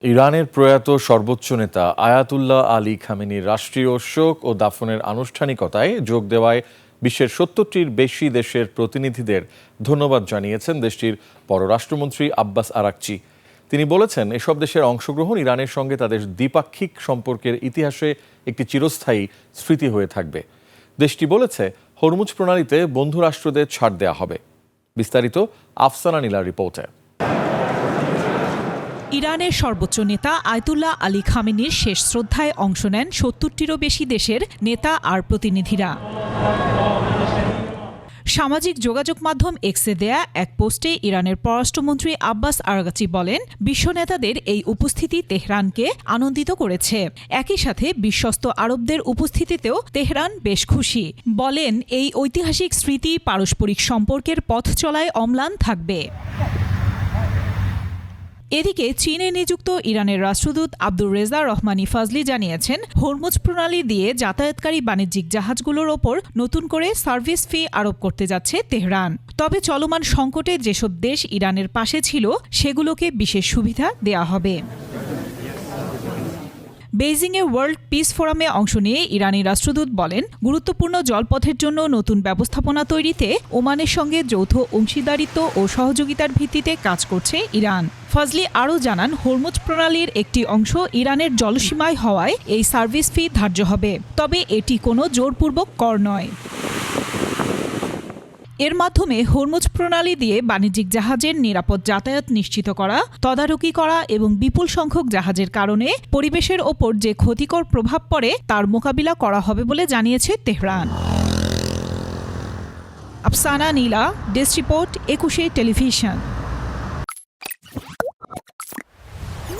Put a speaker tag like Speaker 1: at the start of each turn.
Speaker 1: ইরানের প্রয়াত সর্বোচ্চ নেতা আয়াতুল্লাহ আলী খামেনির রাষ্ট্রীয় শোক ও দাফনের আনুষ্ঠানিকতায় যোগ দেওয়ায় বিশ্বের ৭০টির বেশি দেশের প্রতিনিধিদের ধন্যবাদ জানিয়েছেন দেশটির পররাষ্ট্রমন্ত্রী আব্বাস আরাকচি। তিনি বলেছেন, এসব দেশের অংশগ্রহণ ইরানের সঙ্গে তাদের দ্বিপাক্ষিক সম্পর্কের ইতিহাসে একটি চিরস্থায়ী স্মৃতি হয়ে থাকবে। দেশটি বলেছে, হরমুজ প্রণালীতে বন্ধু রাষ্ট্রদের ছাড় দেওয়া হবে। বিস্তারিত আফসানা নীলার রিপোর্টে।
Speaker 2: ইরানের সর্বোচ্চ নেতা আয়াতুল্লাহ আলী খামেনির শেষ শ্রদ্ধায় অংশ নেন ৭০টিরও বেশি দেশের নেতা আর প্রতিনিধিরা। সামাজিক যোগাযোগ মাধ্যম এক্সে দেয়া এক পোস্টে ইরানের পররাষ্ট্রমন্ত্রী আব্বাস আরাকচি বলেন, বিশ্ব নেতাদের এই উপস্থিতি তেহরানকে আনন্দিত করেছে। একই সাথে বিশ্বস্ত আরবদের উপস্থিতিতেও তেহরান বেশ খুশি। বলেন, এই ঐতিহাসিক স্মৃতি পারস্পরিক সম্পর্কের পথ চলায় অম্লান থাকবে। এদিকে চীনে নিযুক্ত ইরানের রাষ্ট্রদূত আব্দুর রেজা রহমানি ফাজলি জানিয়েছেন, হরমুজ প্রণালী দিয়ে যাতায়াতকারী বাণিজ্যিক জাহাজগুলোর ওপর নতুন করে সার্ভিস ফি আরোপ করতে যাচ্ছে তেহরান। তবে চলমান সংকটে যেসব দেশ ইরানের পাশে ছিল সেগুলোকে বিশেষ সুবিধা দেয়া হবে। বেইজিংয়ে ওয়ার্ল্ড পিস ফোরামে অংশ নিয়ে ইরানি রাষ্ট্রদূত বলেন, গুরুত্বপূর্ণ জলপথের জন্য নতুন ব্যবস্থাপনা তৈরিতে ওমানের সঙ্গে যৌথ অংশীদারিত্ব ও সহযোগিতার ভিত্তিতে কাজ করছে ইরান। ফাজলি আরও জানান, হরমুজ প্রণালীর একটি অংশ ইরানের জলসীমায় হওয়ায় এই সার্ভিস ফি ধার্য হবে, তবে এটি কোনো জোরপূর্বক কর নয়। এর মাধ্যমে হরমুজ প্রণালী দিয়ে বাণিজ্যিক জাহাজের নিরাপদ যাতায়াত নিশ্চিত করা, তদারকি করা এবং বিপুল সংখ্যক জাহাজের কারণে পরিবেশের ওপর যে ক্ষতিকর প্রভাব পড়ে তার মোকাবিলা করা হবে বলে জানিয়েছে তেহরান। আফসানা নীলা, ডেস্ক রিপোর্ট, ২১ টেলিভিশন।